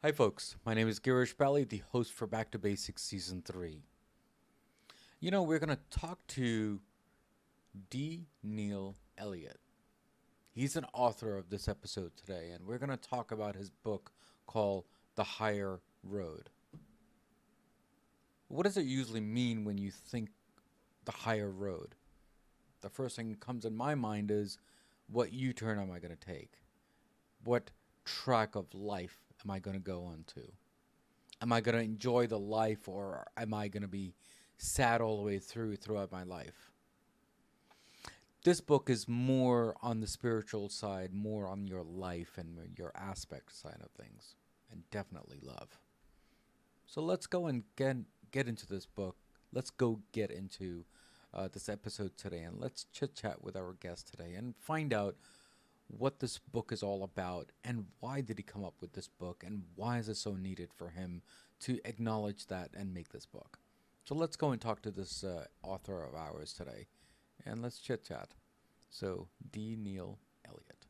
Hi, folks. My name is Girish, the host for Back to Basics Season 3. We're going to talk to D. Neil Elliott. He's an author of this episode today, and we're going to talk about his book called The Higher Road. What does it usually mean when you think the higher road? The first thing that comes in my mind is, what U-turn am I going to take? What track of life am I going to go on to? Am I going to enjoy the life, or am I going to be sad all the way throughout my life? This book is more on the spiritual side, more on your life and your aspect side of things, and definitely love. So let's go and get into this book. Let's go get into this episode today, and let's chit chat with our guest today and find out what this book is all about and why did he come up with this book and why is it so needed for him to acknowledge that and make this book. So let's go and talk to this author of ours today and let's chit chat. So, D. Neil Elliott.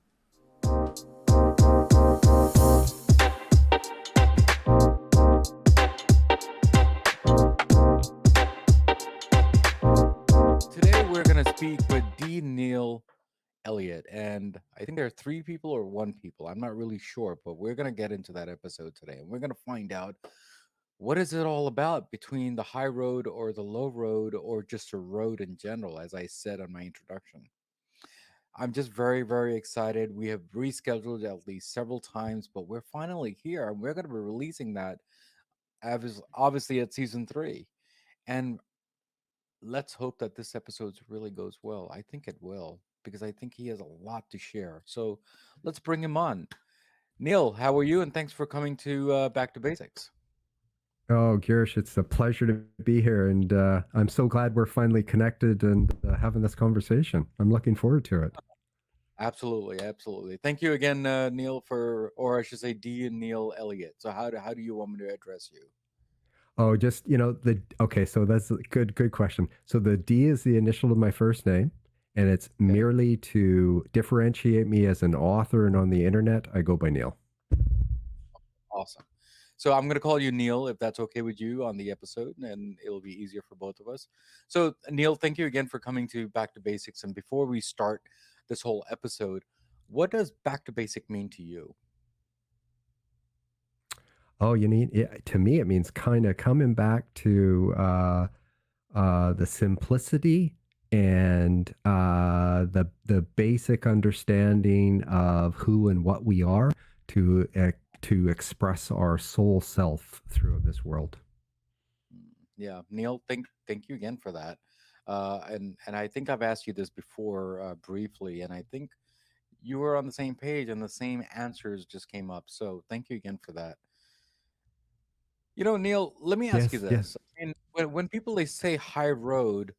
Today we're going to speak with D. Neil Elliott, and I think there are three people or one people. I'm not really sure, but we're going to get into that episode today, and we're going to find out what is it all about between the high road or the low road or just a road in general, as I said on my introduction. I'm just very, very excited. We have rescheduled at least several times, but we're finally here, and we're going to be releasing that obviously at season 3. And let's hope that this episode really goes well. I think it will, because I think he has a lot to share. So let's bring him on. Neil, how are you? And thanks for coming to Back to Basics. Oh, Girish, it's a pleasure to be here. And I'm so glad we're finally connected and having this conversation. I'm looking forward to it. Absolutely, absolutely. Thank you again, Neil, or I should say, D and Neil Elliott. So how do you want me to address you? Oh, just, okay, so that's a good question. So the D is the initial of my first name, and it's Okay, merely to differentiate me as an author and on the internet, I go by Neil. awesome. So I'm going to call you Neil, if that's okay with you, on the episode, and it'll be easier for both of us. So Neil, thank you again for coming to Back to Basics. And before we start this whole episode, what does Back to Basic mean to you? Oh, to me, it means kind of coming back to the simplicity and the basic understanding of who and what we are to express our soul self through this world. Yeah, Neil, thank you again for that. And I think I've asked you this before briefly, and I think you were on the same page and the same answers just came up. So thank you again for that. Neil, let me ask you Yes, this. yes. I mean, when people they say high road,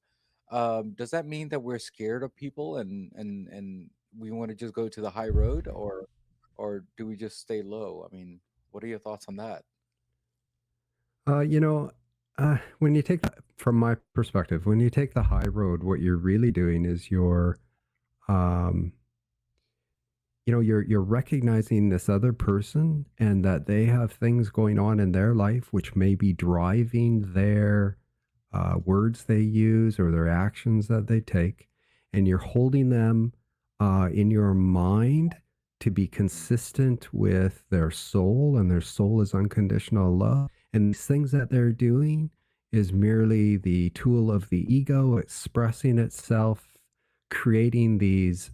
does that mean that we're scared of people and we want to just go to the high road, or do we just stay low? I mean, what are your thoughts on that? Uh, you know, when you take from my perspective, when you take the high road, what you're really doing is um, you're recognizing this other person and that they have things going on in their life which may be driving their words they use or their actions that they take, and you're holding them in your mind to be consistent with their soul, and their soul is unconditional love, and these things that they're doing is merely the tool of the ego expressing itself, creating these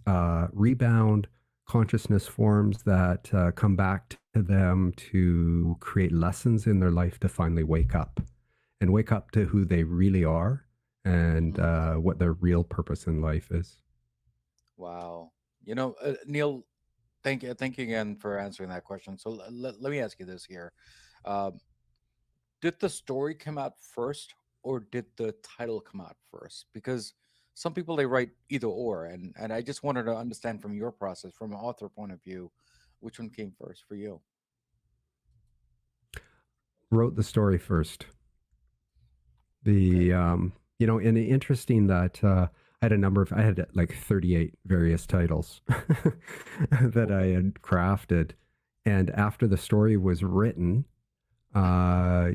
rebound consciousness forms that come back to them to create lessons in their life to finally wake up to who they really are and Mm, what their real purpose in life is. wow. Neil, thank you again for answering that question. So let me ask you this here. Um, did the story come out first or did the title come out first? Because some people they write either or, and I just wanted to understand from your process, from an author point of view, which one came first for you? Wrote the story first. Okay. And interesting that I had like 38 various titles that I Whoa. had crafted. And after the story was written, I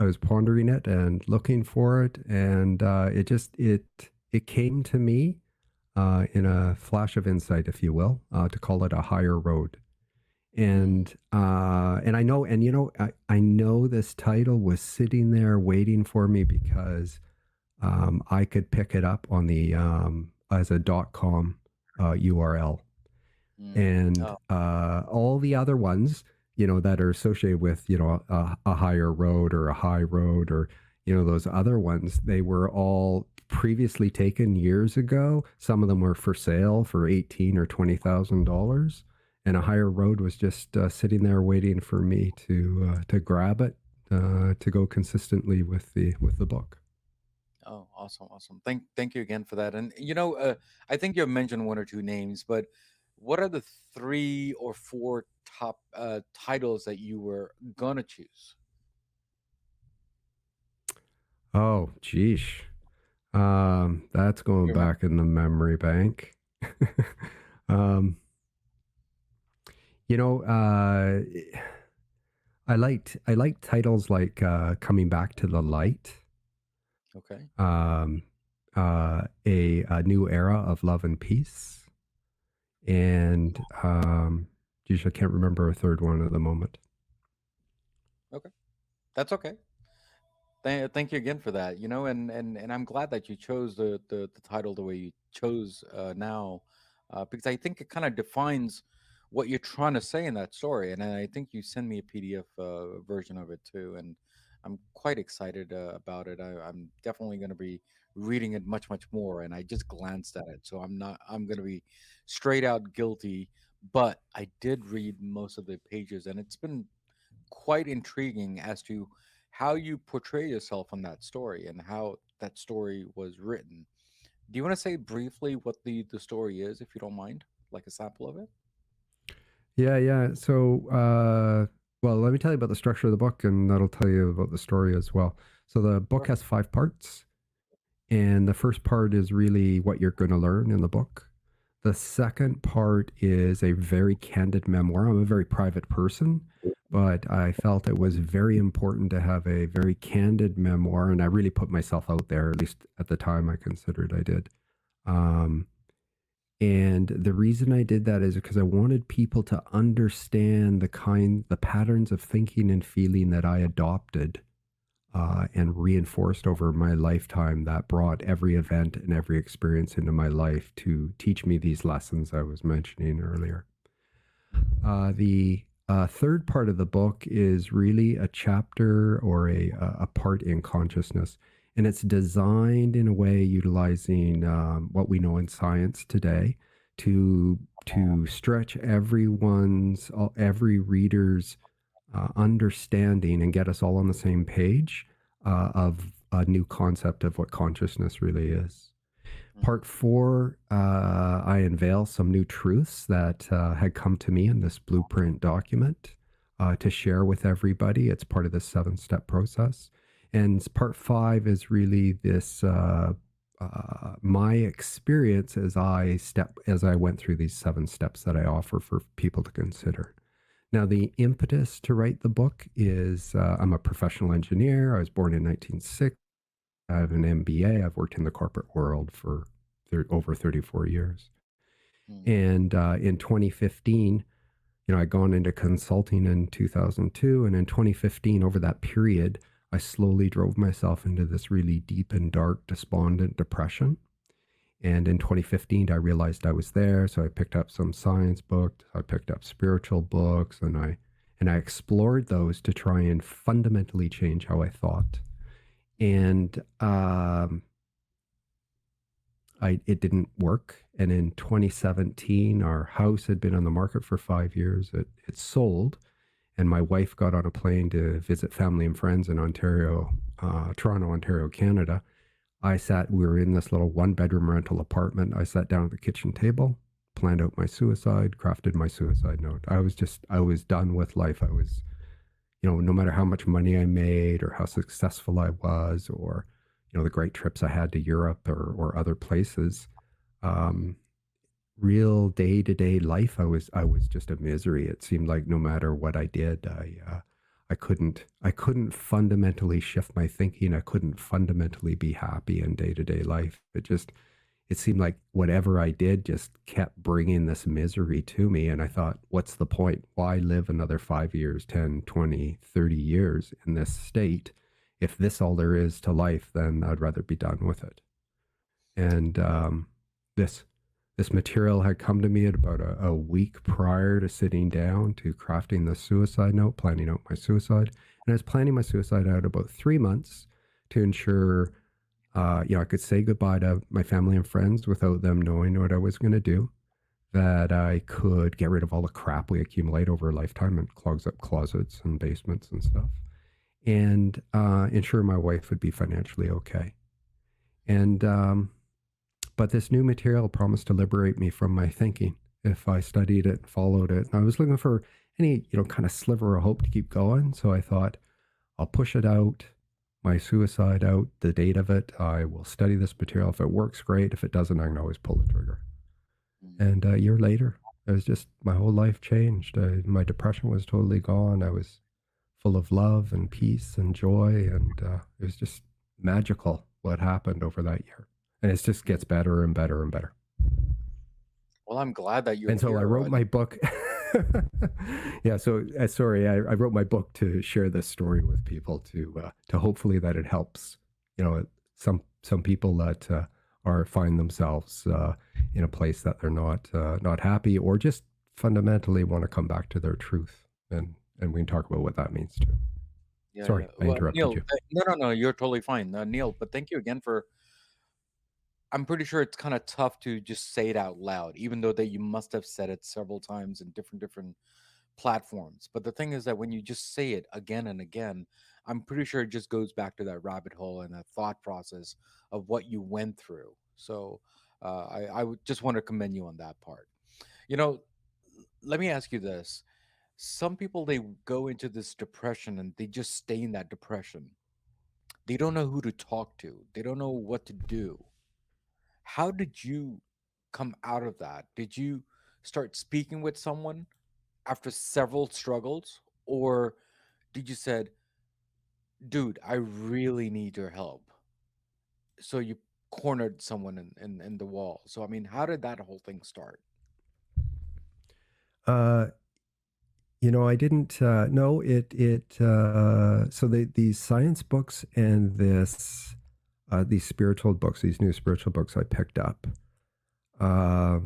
was pondering it and looking for it, and it came to me in a flash of insight, if you will, to call it a higher road. Mm. And I know, I know this title was sitting there waiting for me because I could pick it up on the as a .com URL, Mm. and Oh, all the other ones, that are associated with a higher road or a high road, or those other ones, they were all previously taken years ago. Some of them were for sale for 18 or $20,000, and a higher road was just sitting there waiting for me to grab it, to go consistently with the book. oh, awesome, awesome. Thank you again for that. And I think you mentioned one or two names, but what are the three or four top titles that you were gonna choose? Oh, geesh. That's going You remember? back in the memory bank. um, you know, I liked titles like "Coming Back to the Light," Okay. um, a new era of love and peace, and geez, I can't remember a third one at the moment. Okay. That's okay. Thank you again for that. And I'm glad that you chose the title the way you chose now, because I think it kind of defines what you're trying to say in that story. And I think you send me a PDF version of it too, and I'm quite excited about it. I'm definitely going to be reading it much, much more. And I just glanced at it, so I'm not. I'm going to be straight out guilty, but I did read most of the pages, and it's been quite intriguing as to how you portray yourself in that story and how that story was written. Do you want to say briefly what the story is, if you don't mind, like a sample of it? Yeah, yeah. So, well, let me tell you about the structure of the book, and that'll tell you about the story as well. So, the book Sure. has 5 parts. And the first part is really what you're going to learn in the book. The second part is a very candid memoir. I'm a very private person, but I felt it was very important to have a very candid memoir. And I really put myself out there, at least at the time I considered I did. Um, and the reason I did that is because I wanted people to understand the patterns of thinking and feeling that I adopted and reinforced over my lifetime, that brought every event and every experience into my life to teach me these lessons I was mentioning earlier. The third part of the book is really a chapter or a part in consciousness. And it's designed in a way utilizing what we know in science today to stretch every reader's understanding and get us all on the same page of a new concept of what consciousness really is. Mm. Part four, I unveil some new truths that had come to me in this blueprint document to share with everybody. It's part of the 7-step process. And part five is really this my experience as I went through these 7 steps that I offer for people to consider. Now, the impetus to write the book is I'm a professional engineer. I was born in 1960. I have an MBA. I've worked in the corporate world for over 34 years. Mm. And in 2015, I'd gone into consulting in 2002. And in 2015, over that period, I slowly drove myself into this really deep and dark, despondent depression. And in 2015, I realized I was there. So I picked up some science books, I picked up spiritual books, and I explored those to try and fundamentally change how I thought. And it didn't work. And in 2017, our house had been on the market for 5 years. It sold, and my wife got on a plane to visit family and friends in Ontario, Toronto, Ontario, Canada. We were in this little 1-bedroom rental apartment. I sat down at the kitchen table, planned out my suicide, crafted my suicide note. I was done with life. I was, no matter how much money I made or how successful I was, or, the great trips I had to Europe or other places, Mm. um, real day-to-day life, I was just a misery. It seemed like no matter what I did, I couldn't fundamentally shift my thinking. I couldn't fundamentally be happy in day-to-day life. It seemed like whatever I did just kept bringing this misery to me. And I thought, what's the point? Why live another 5 years, 10, 20, 30 years in this state? If this all there is to life, then I'd rather be done with it. And this this material had come to me at about a week prior to sitting down to crafting the suicide note, planning out my suicide. And I was planning my suicide out about 3 months to ensure, I could say goodbye to my family and friends without them knowing what I was going to do. That I could get rid of all the crap we accumulate over a lifetime and clogs up closets and basements and stuff, and ensure my wife would be financially okay. And but this new material promised to liberate me from my thinking if I studied it, followed it. And I was looking for any, kind of sliver of hope to keep going. So I thought, I'll push it out, my suicide out, the date of it. I will study this material. If it works, great. If it doesn't, I can always pull the trigger. And a year later, it was just my whole life changed. My depression was totally gone. I was full of love and peace and joy. And it was just magical what happened over that year. And it just gets better and better and better. Well, I'm glad that you're And so here. I wrote my book. Yeah. So sorry, I wrote my book to share this story with people to hopefully that it helps, some people that find themselves in a place that they're not happy or just fundamentally want to come back to their truth. And we can talk about what that means too. Yeah, Sorry, yeah. I Well, interrupted Neil, you. no, you're totally fine, Neil. But thank you again for. I'm pretty sure it's kind of tough to just say it out loud, even though that you must have said it several times in different platforms. But the thing is that when you just say it again and again, I'm pretty sure it just goes back to that rabbit hole and that thought process of what you went through. So I would just want to commend you on that part. You know, let me ask you this. Some people, they go into this depression and they just stay in that depression. They don't know who to talk to. They don't know what to do. How did you come out of that? Did you start speaking with someone after several struggles, or did you said, "Dude, I really need your help"? So you cornered someone in the wall. So I mean, how did that whole thing start? Uh, I didn't know so these science books and these spiritual books, these new spiritual books I picked up, I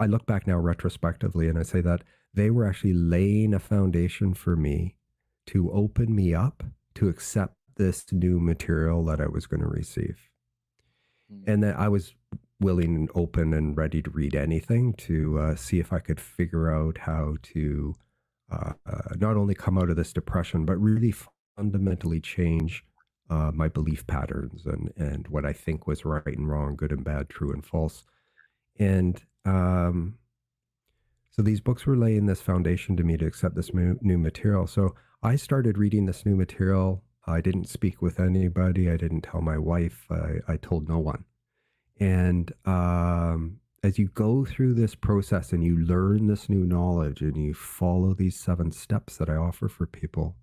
look back now retrospectively and I say that they were actually laying a foundation for me to open me up to accept this new material that I was going to receive. Mm, And that I was willing and open and ready to read anything to see if I could figure out how to not only come out of this depression, but really fundamentally change my belief patterns and what I think was right and wrong, good and bad, true and false. And so these books were laying this foundation to me to accept this new material. So I started reading this new material. I didn't speak with anybody. I didn't tell my wife. I told no one. And as you go through this process and you learn this new knowledge and you follow these 7 steps that I offer for people,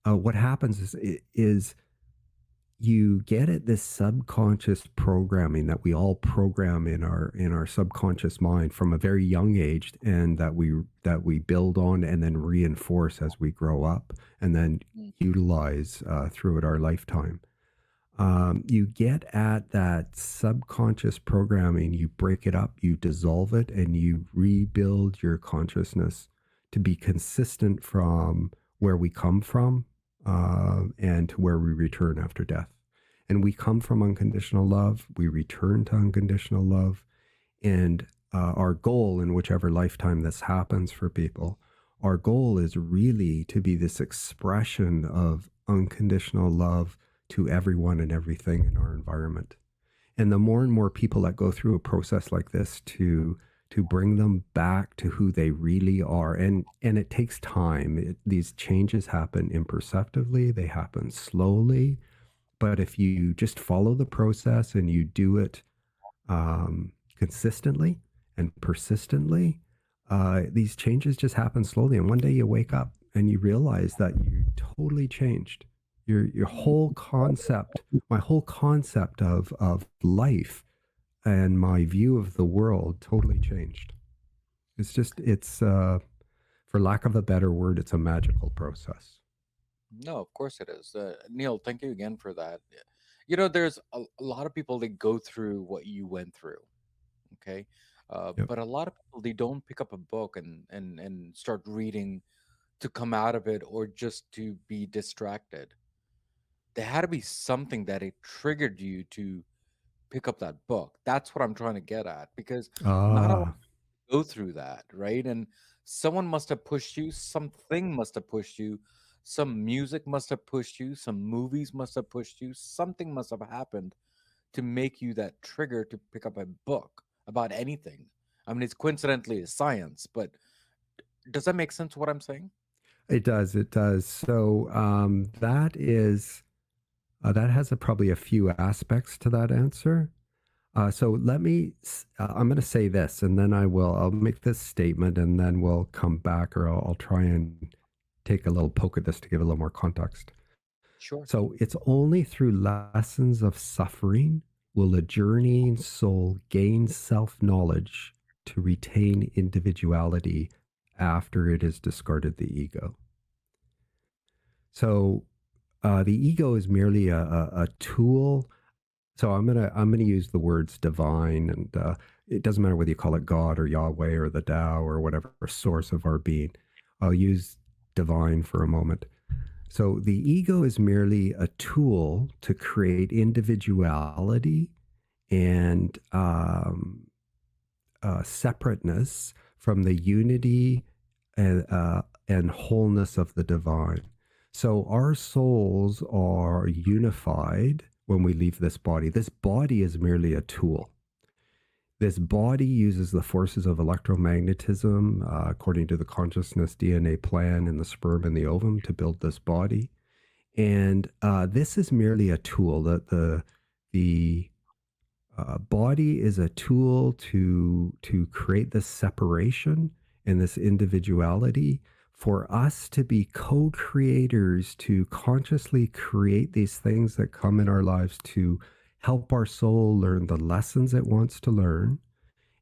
what happens is you get at this subconscious programming that we all program in our subconscious mind from a very young age, and that we build on and then reinforce as we grow up and then mm, utilize throughout our lifetime. You get at that subconscious programming, you break it up, you dissolve it, and you rebuild your consciousness to be consistent from where we come from and to where we return after death. And we come from unconditional love, we return to unconditional love. And our goal in whichever lifetime this happens for people, our goal is really to be this expression of unconditional love to everyone and everything in our environment. And the more and more people that go through a process like this to bring them back to who they really are, and it takes time. These changes happen imperceptibly, they happen slowly, but if you just follow the process and you do it consistently and persistently, these changes just happen slowly. And one day you wake up and you realize that you totally changed. Your whole concept, my whole concept of life and my view of the world totally changed. It's for lack of a better word, it's a magical process. No, of course it is. Neil, thank you again for that. You know, there's a lot of people that go through what you went through. Okay. Yep. But a lot of people, they don't pick up a book and start reading to come out of it or just to be distracted. There had to be something that it triggered you to pick up that book. That's what I'm trying to get at, because not a lot Ah, go through that, right? And someone must have pushed you, something must have pushed you, some music must have pushed you, some movies must have pushed you, something must have happened to make you that trigger to pick up a book about anything. I mean, it's coincidentally a science, but does that make sense what I'm saying? it does. It does. So that has probably a few aspects to that answer. So I'm going to say this, and then I'll make this statement, and then we'll come back, or I'll try and take a little poke at this to give a little more context. Sure. So it's only through lessons of suffering will a journeying soul gain self knowledge to retain individuality after it has discarded the ego. So the ego is merely a tool. So I'm gonna use the words divine, and it doesn't matter whether you call it God or Yahweh or the Tao or whatever source of our being. I'll use divine for a moment. So the ego is merely a tool to create individuality and separateness from the unity and wholeness of the divine. So our souls are unified when we leave this body. This body is merely a tool. This body uses the forces of electromagnetism, according to the consciousness DNA plan in the sperm and the ovum, to build this body. And this is merely a tool. The body is a tool to create this separation and this individuality for us to be co-creators, to consciously create these things that come in our lives to help our soul learn the lessons it wants to learn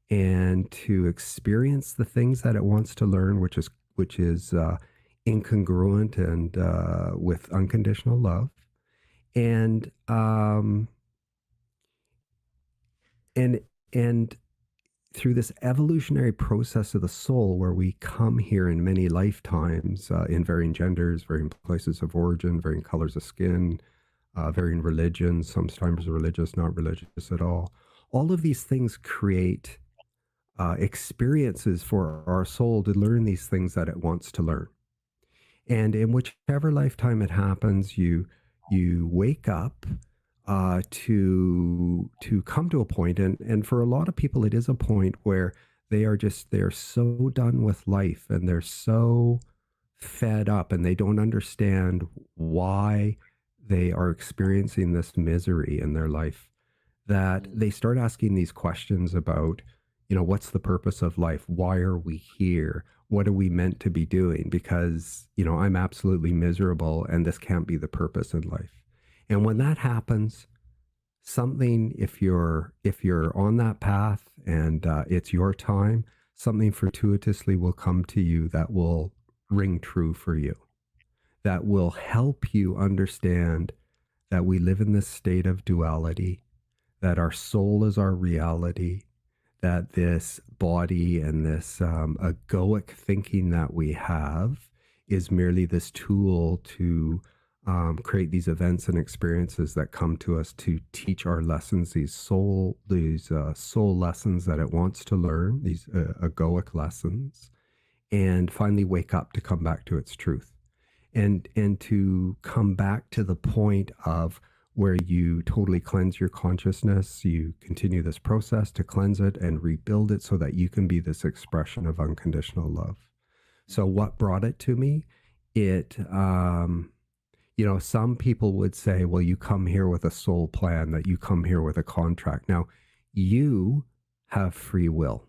and to experience the things that it wants to learn, which is incongruent and with unconditional love. And and and through this evolutionary process of the soul, where we come here in many lifetimes, in varying genders, varying places of origin, varying colors of skin, varying religions, sometimes religious, not religious at all of these things create experiences for our soul to learn these things that it wants to learn. And in whichever lifetime it happens, you wake up to come to a point, and for a lot of people, it is a point where they're so done with life, and they're so fed up, and they don't understand why they are experiencing this misery in their life, that Mm. they start asking these questions about, what's the purpose of life? Why are we here? What are we meant to be doing? Because, I'm absolutely miserable, and this can't be the purpose in life. And when that happens, something, if you're on that path and it's your time, something fortuitously will come to you that will ring true for you, that will help you understand that we live in this state of duality, that our soul is our reality, that this body and this egoic thinking that we have is merely this tool to create these events and experiences that come to us to teach our lessons, these soul lessons that it wants to learn, these egoic lessons, and finally wake up to come back to its truth, and to come back to the point of where you totally cleanse your consciousness. You continue this process to cleanse it and rebuild it so that you can be this expression of unconditional love. So what brought it to me? It some people would say, well, you come here with a soul plan, that you come here with a contract. Now, you have free will,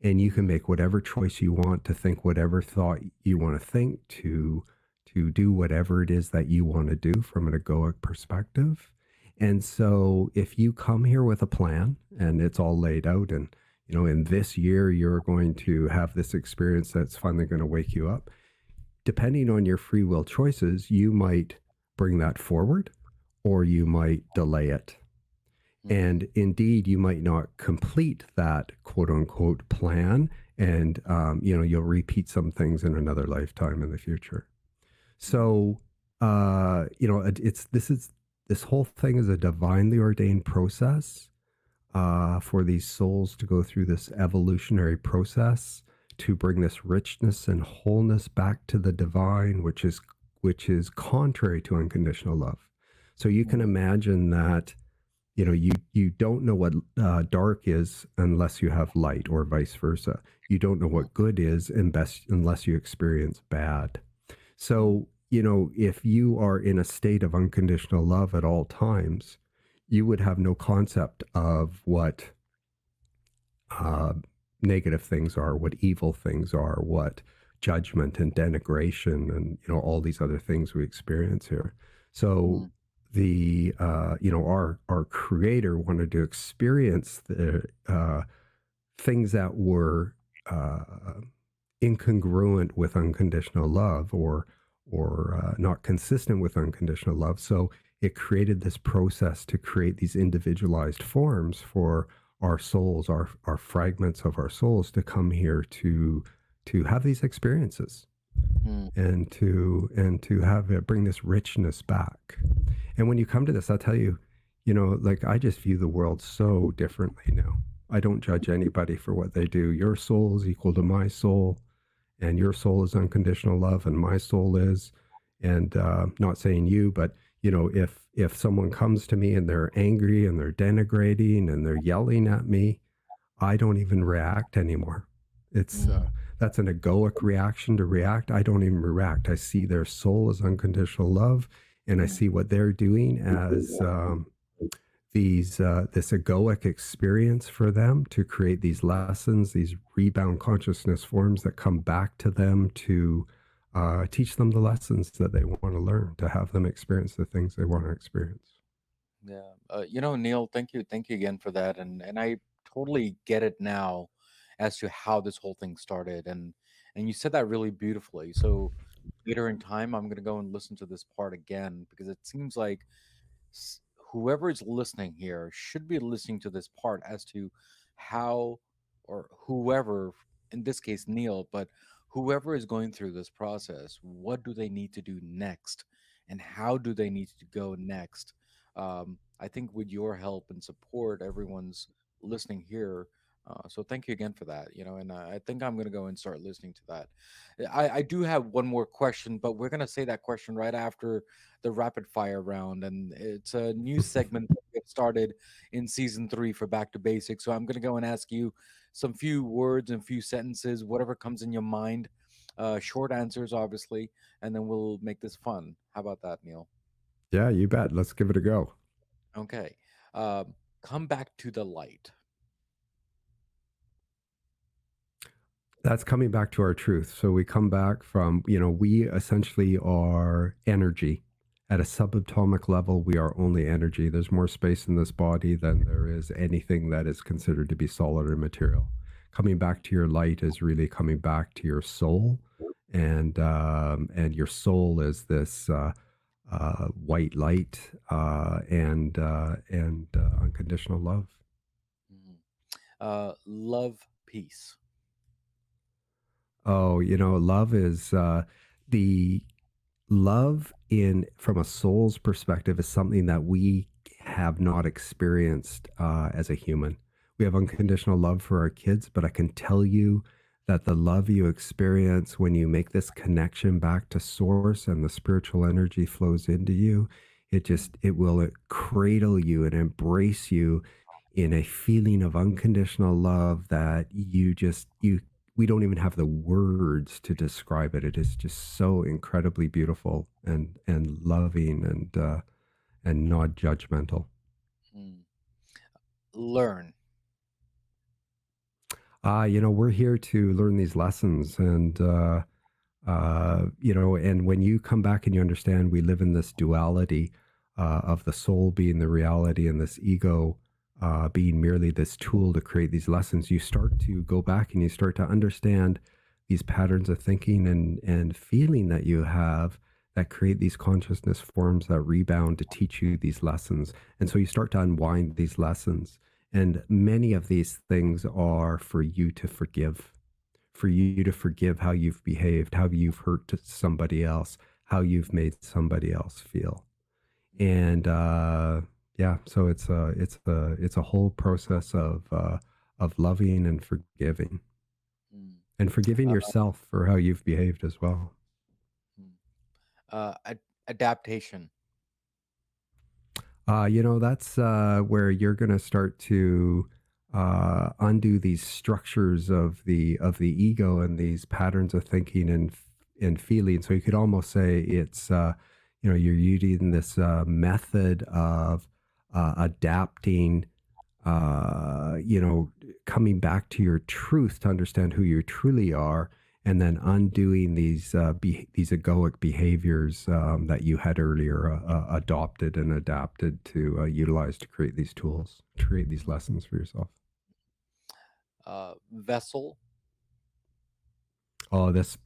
and you can Mm, make whatever choice you want, to think whatever thought you want to think, to do whatever it is that you want to do from an egoic perspective. And so if you come here with a plan and it's all laid out, and in this year you're going to have this experience that's finally going to wake you up, depending on your free will choices, you might bring that forward or you might delay it. mm, And indeed, you might not complete that quote unquote plan. And, you'll repeat some things in another lifetime in the future. mm, So, this whole thing is a divinely ordained process for these souls to go through this evolutionary process to bring this richness and wholeness back to the divine, which is contrary to unconditional love. So you can mm, imagine that you don't know what dark is unless you have light, or vice versa. You don't know mm, what good is unless you experience bad. mm, So if you are in a state of unconditional love at all times, you would have no concept of what uh, negative things are, what evil things are, what judgment and denigration, and all these other things we experience here. So mm, our creator wanted to experience the things that were uh, incongruent with unconditional love, or not consistent with unconditional love. So it created this process to create these individualized forms for our souls, our fragments of our souls, to come here to have these experiences, mm, and to have it bring this richness back. And when you come to this, I'll tell you, like, I just view the world so differently now. I don't judge anybody for what they do. Your soul is equal to my soul, and your soul is unconditional love, and my soul is. And not saying you, but if someone comes to me and they're angry and they're denigrating and they're yelling at me, I don't even react anymore. It's mm, That's an egoic reaction to react. I don't even react. I see their soul as unconditional love, and I mm, see what they're doing as this egoic experience for them to create these lessons, these rebound consciousness forms that come back to them to teach them the lessons that they want to learn, to have them experience the things they want to experience. yeah. Neil, thank you again for that, and I totally get it now as to how this whole thing started, and you said that really beautifully. So later in time, I'm gonna go and listen to this part again because it seems like s- whoever is listening here should be listening to this part as to how, or whoever, in this case Neil, but whoever is going through this process, what do they need to do next, and how do they need to go next. I think with your help and support, everyone's listening here. So thank you again for that. And I think I'm going to go and start listening to that. I do have one more question, but we're going to say that question right after the rapid fire round, and it's a new segment that we have started in season 3 for Back to Basics. So I'm going to go and ask you some few words and few sentences, whatever comes in your mind, short answers, obviously, and then we'll make this fun. How about that, Neil? Yeah, you bet. Let's give it a go. Okay. Come back to the light. That's coming back to our truth. So we come back from, we essentially are energy. At a subatomic level, we are only energy. There's more space in this body than there is anything that is considered to be solid or material. Coming back to your light is really coming back to your soul, and your soul is this white light, and unconditional love. Mhm. Love, peace. Oh, love is the love in from a soul's perspective is something that we have not experienced as a human. We have unconditional love for our kids, but I can tell you that the love you experience when you make this connection back to source and the spiritual energy flows into you, it will cradle you and embrace you in a feeling of unconditional love that you we don't even have the words to describe it. It is just so incredibly beautiful and loving, and not judgmental. Mm. Learn. We're here to learn these lessons, and and when you come back and you understand we live in this duality of the soul being the reality and this ego being merely this tool to create these lessons, you start to go back and you start to understand these patterns of thinking and feeling that you have that create these consciousness forms that rebound to teach you these lessons. And so you start to unwind these lessons. And many of these things are for you to forgive, for you to forgive how you've behaved, how you've hurt somebody else, how you've made somebody else feel. And yeah, so it's a whole process of loving and forgiving, Mm. and forgiving Uh, yourself for how you've behaved as well. mm. Adaptation. That's where you're going to start to undo these structures of the ego and these patterns of thinking and feeling. So you could almost say it's you're using this method of adapting, uh, you know, coming back to your truth to understand who you truly are, and then undoing these egoic behaviors that you had earlier adopted and adapted to utilize to create these tools, to create these lessons for yourself. Vessel. Oh, this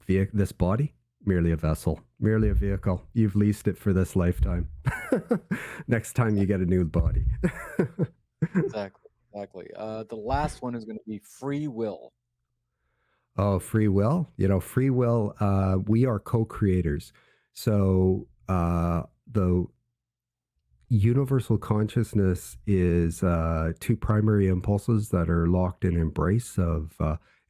body, merely a vessel, merely a vehicle. You've leased it for this lifetime. Next time you get a new body. Exactly. Exactly. The last one is going to be free will. Oh, free will. Free will, we are co-creators. So the universal consciousness is two primary impulses that are locked in embrace of,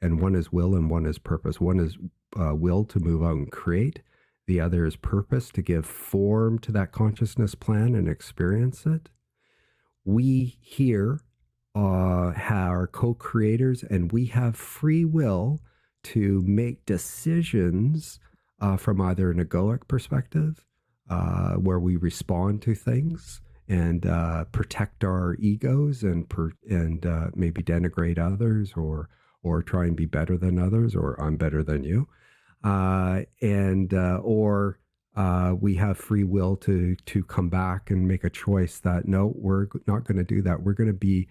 and one is will and one is purpose. One is will to move out and create. The other is purpose to give form to that consciousness plan and experience it. We here are co-creators, and we have free will to make decisions from either an egoic perspective, where we respond to things and protect our egos and maybe denigrate others, or try and be better than others, or I'm better than you, and or we have free will to come back and make a choice that no, we're not going to do that. We're going to be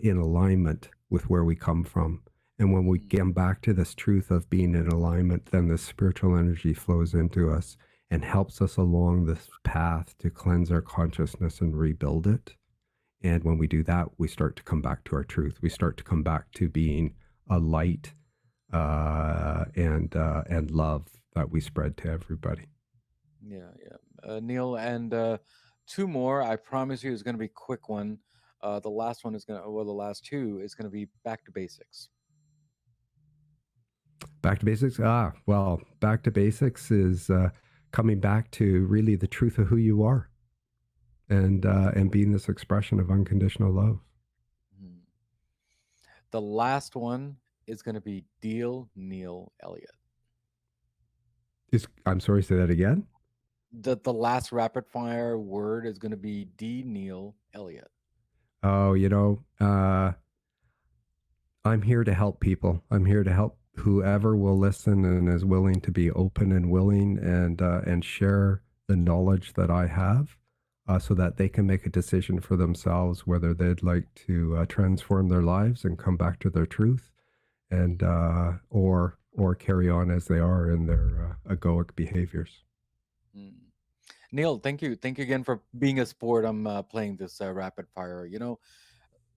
in alignment with where we come from. And when we Mm. get back to this truth of being in alignment, then the spiritual energy flows into us and helps us along this path to cleanse our consciousness and rebuild it. And when we do that, we start to come back to our truth. We start to come back to being a light and love that we spread to everybody. Yeah, yeah. Neil, and two more. I promise you, is going to be a quick one. The last one is going to, well, the last two is going to be back to basics. Back to basics. Well, back to basics is coming back to really the truth of who you are, and being this expression of unconditional love. Hmm. The last one is going to be Deal Neil Elliott. I'm sorry, say that again. The last rapid fire word is going to be D Neil Elliott. Oh, I'm here to help people. I'm here to help whoever will listen and is willing to be open and willing and share the knowledge that I have, so that they can make a decision for themselves whether they'd like to transform their lives and come back to their truth, and or carry on as they are in their egoic behaviors. Mm. Neil, thank you again for being a sport. I'm playing this rapid fire.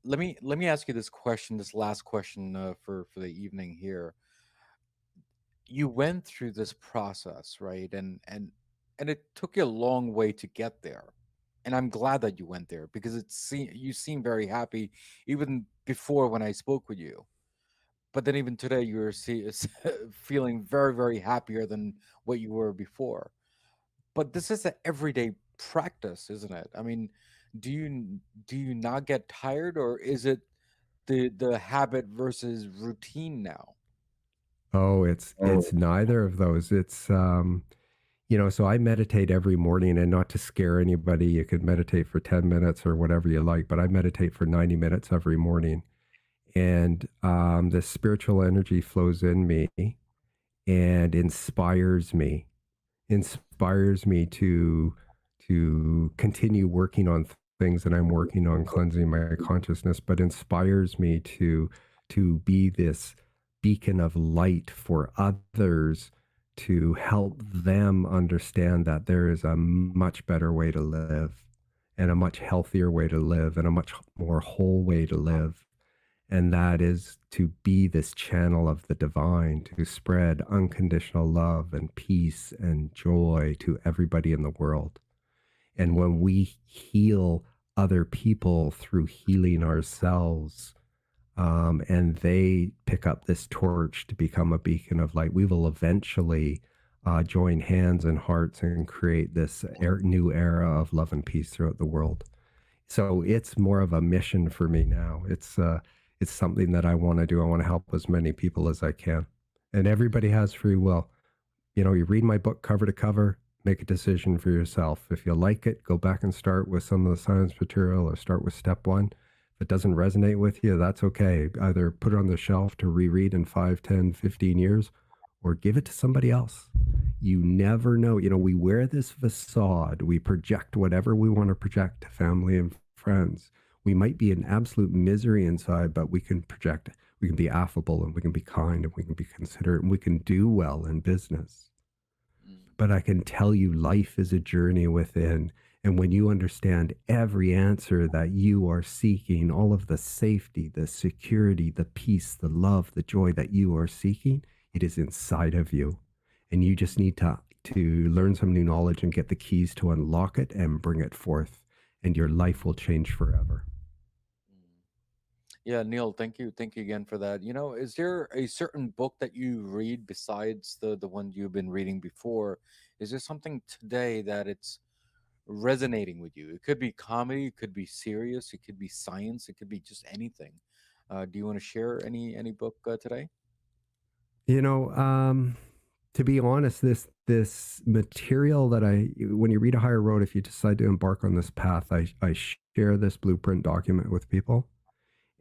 Let me ask you this question, this last question for the evening here. You went through this process, right? And it took you a long way to get there. And I'm glad that you went there because you seem very happy even before when I spoke with you. But then even today feeling very very happier than what you were before. But this is an everyday practice, isn't it? I mean, do you not get tired, or is it the habit versus routine now? Oh, it's neither of those. It's so I meditate every morning, and not to scare anybody, you could meditate for 10 minutes or whatever you like, but I meditate for 90 minutes every morning. And the spiritual energy flows in me and inspires me to continue working on things that I'm working on, cleansing my consciousness, but inspires me to be this beacon of light for others, to help them understand that there is a much better way to live, and a much healthier way to live, and a much more whole way to live. And that is to be this channel of the divine, to spread unconditional love and peace and joy to everybody in the world. And when we heal other people through healing ourselves, and they pick up this torch to become a beacon of light, we will eventually join hands and hearts and create this new era of love and peace throughout the world. So it's more of a mission for me now. It's something that I want to do. I want to help as many people as I can. And everybody has free will. You know, you read my book cover to cover, make a decision for yourself. If you like it, go back and start with some of the science material or start with step one. If it doesn't resonate with you, that's okay. Either put it on the shelf to reread in 5, 10, 15 years, or give it to somebody else. You never know. You know, we wear this facade, we project whatever we want to project to family and friends. We might be in absolute misery inside, but we can be affable and we can be kind and we can be considerate and we can do well in business. Mm. But I can tell you, life is a journey within. And when you understand every answer that you are seeking, all of the safety, the security, the peace, the love, the joy that you are seeking, it is inside of you. And you just need to learn some new knowledge and get the keys to unlock it and bring it forth. And your life will change forever. Mm. Yeah, Neil, thank you. Thank you again for that. You know, is there a certain book that you read besides the one you've been reading before? Is there something today that it's resonating with you? It could be comedy, it could be serious, it could be science, it could be just anything. Do you want to share any book today? You know, to be honest, this material that when you read A Higher Road, if you decide to embark on this path, I share this blueprint document with people,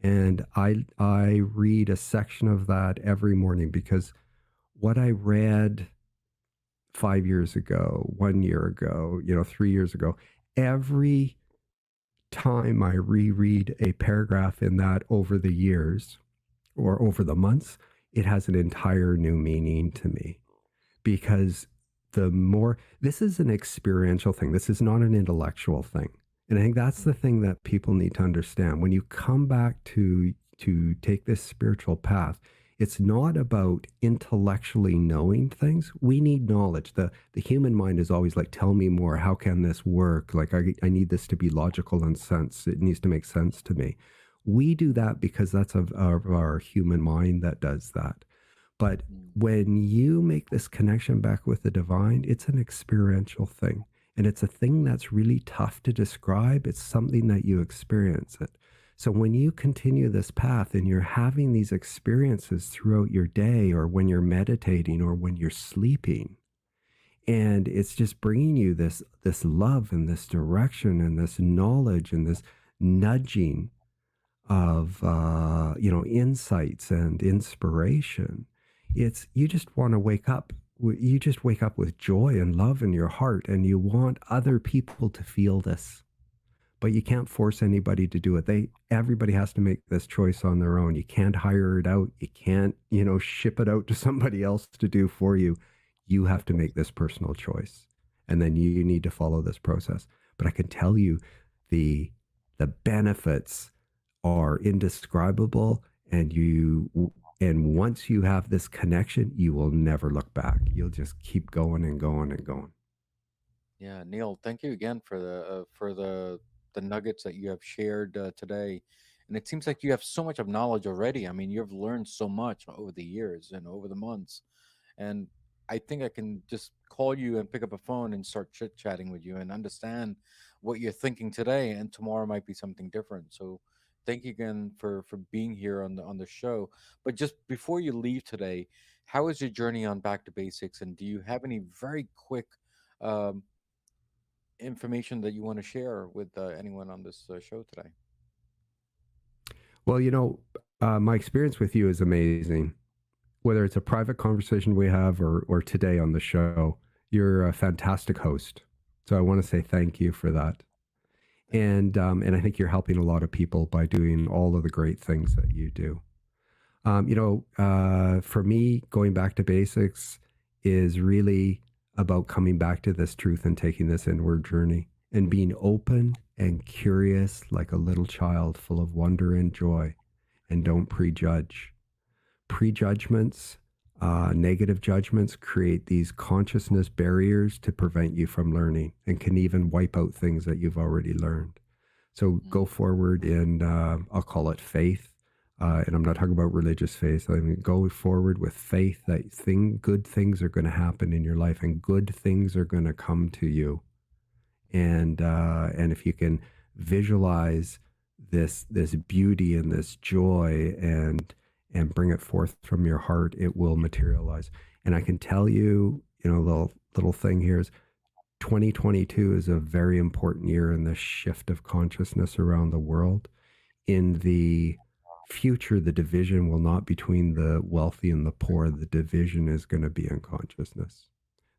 and I read a section of that every morning because what I read 5 years ago, 1 year ago, 3 years ago, every time I reread a paragraph in that over the years or over the months, it has an entire new meaning to me because the more this is an experiential thing, this is not an intellectual thing. And I think that's the thing that people need to understand. When you come back to take this spiritual path, it's not about intellectually knowing things. We need knowledge. The human mind is always like, tell me more. How can this work? Like I need this to be logical and sense. It needs to make sense to me. We do that because that's of our human mind that does that. But Mm. when you make this connection back with the divine, it's an experiential thing. And it's a thing that's really tough to describe. It's something that you experience it. So when you continue this path and you're having these experiences throughout your day or when you're meditating or when you're sleeping, and it's just bringing you this love and this direction and this knowledge and this nudging of insights and inspiration. It's you just want to wake up. You just wake up with joy and love in your heart, and you want other people to feel this. But you can't force anybody to do it. Everybody has to make this choice on their own. You can't hire it out. You can't, ship it out to somebody else to do for you. You have to make this personal choice. And then you need to follow this process. But I can tell you the the benefits are indescribable, and once you have this connection, you will never look back. You'll just keep going and going and going. Yeah, Neil, thank you again for the nuggets that you have shared today. And it seems like you have so much of knowledge already. I mean, you've learned so much over the years and over the months. And I think I can just call you and pick up a phone and start chit chatting with you and understand what you're thinking today. And tomorrow might be something different. So thank you again for being here on the show. But just before you leave today, how is your journey on Back to Basics? And do you have any very quick um, information that you want to share with anyone on this show today? Well, My experience with you is amazing. Whether it's a private conversation we have or today on the show, you're a fantastic host. So I want to say thank you for that. Thank you. And I think you're helping a lot of people by doing all of the great things that you do. For me, going back to basics is really about coming back to this truth and taking this inward journey and being open and curious like a little child full of wonder and joy, and don't prejudge. Prejudgments, negative judgments create these consciousness barriers to prevent you from learning and can even wipe out things that you've already learned. So Mm. go forward in, I'll call it faith. And I'm not talking about religious faith. I mean, go forward with faith that good things are going to happen in your life and good things are going to come to you. And if you can visualize this beauty and this joy and bring it forth from your heart, it will materialize. And I can tell you, the little thing here is 2022 is a very important year in the shift of consciousness around the world. In the future, the division will not between the wealthy and the poor. The division is going to be in consciousness.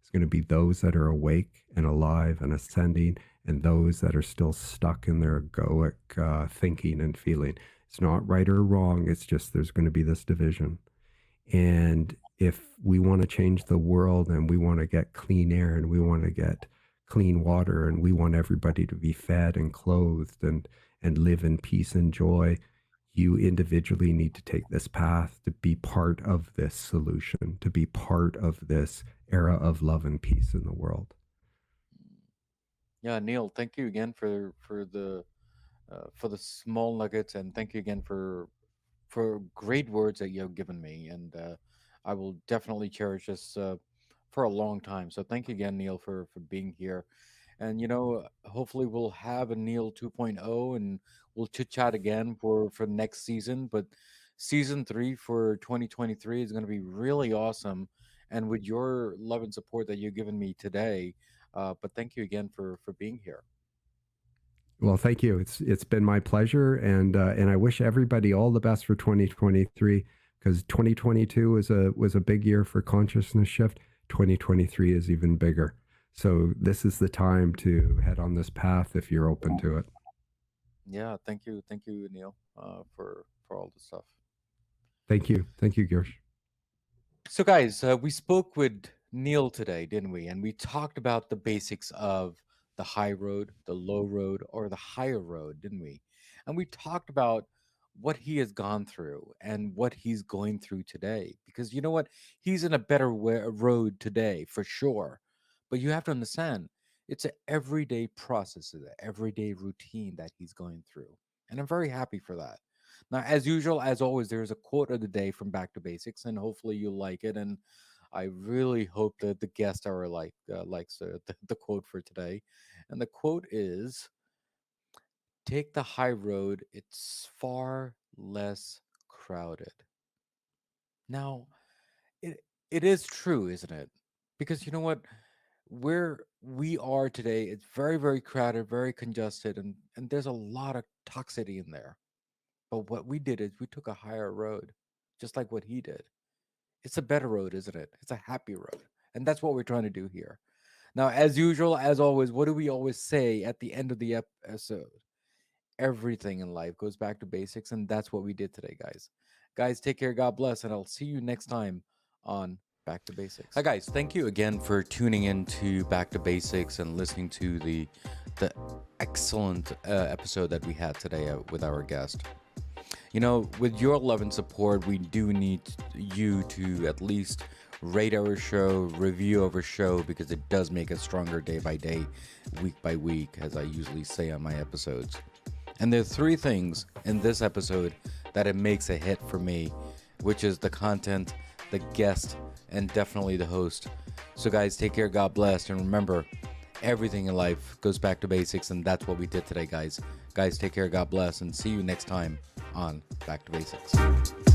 It's going to be those that are awake and alive and ascending, and those that are still stuck in their egoic thinking and feeling. It's not right or wrong. It's just there's going to be this division. And if we want to change the world and we want to get clean air and we want to get clean water and we want everybody to be fed and clothed and live in peace and joy, you individually need to take this path to be part of this solution, to be part of this era of love and peace in the world. Yeah, Neil, thank you again for the small nuggets, and thank you again for great words that you have given me, and I will definitely cherish this for a long time. So thank you again, Neil, for being here. And hopefully we'll have a Neil 2.0, and we'll chit chat again for next season. But season 3 for 2023 is going to be really awesome, and with your love and support that you've given me today. But thank you again for being here. Well, thank you. It's been my pleasure, and I wish everybody all the best for 2023, because 2022 was a big year for consciousness shift. 2023 is even bigger. So this is the time to head on this path if you're open to it. Yeah, thank you, Neil, for all the stuff. Thank you, Girish. So, guys, we spoke with Neil today, didn't we? And we talked about the basics of the high road, the low road, or the higher road, didn't we? And we talked about what he has gone through and what he's going through today. Because you know what? He's in a better road today, for sure. But you have to understand, it's an everyday process, it's an everyday routine that he's going through. And I'm very happy for that. Now, as usual, as always, there's a quote of the day from Back to Basics, and hopefully you like it. And I really hope that the guest hour likes the quote for today. And the quote is, "Take the high road; it's far less crowded." Now, it is true, isn't it? Because you know what, where we are today, it's very very crowded, very congested, and there's a lot of toxicity in there. But what we did is we took a higher road, just like what he did. It's a better road, isn't it? It's a happy road. And that's what we're trying to do here. Now, as usual, as always, what do we always say at the end of the episode? Everything in life goes back to basics. And that's what we did today, guys. Guys, take care. God bless. And I'll see you next time on Back to Basics. Hi, guys. Thank you again for tuning in to Back to Basics and listening to the excellent episode that we had today with our guest. With your love and support, we do need you to at least rate our show, review our show, because it does make us stronger day by day, week by week, as I usually say on my episodes. And there are 3 things in this episode that it makes a hit for me, which is the content, the guest, and definitely the host. So guys, take care, God bless, and remember, everything in life goes back to basics, and that's what we did today, guys. Guys, take care, God bless, and see you next time on Back to Basics.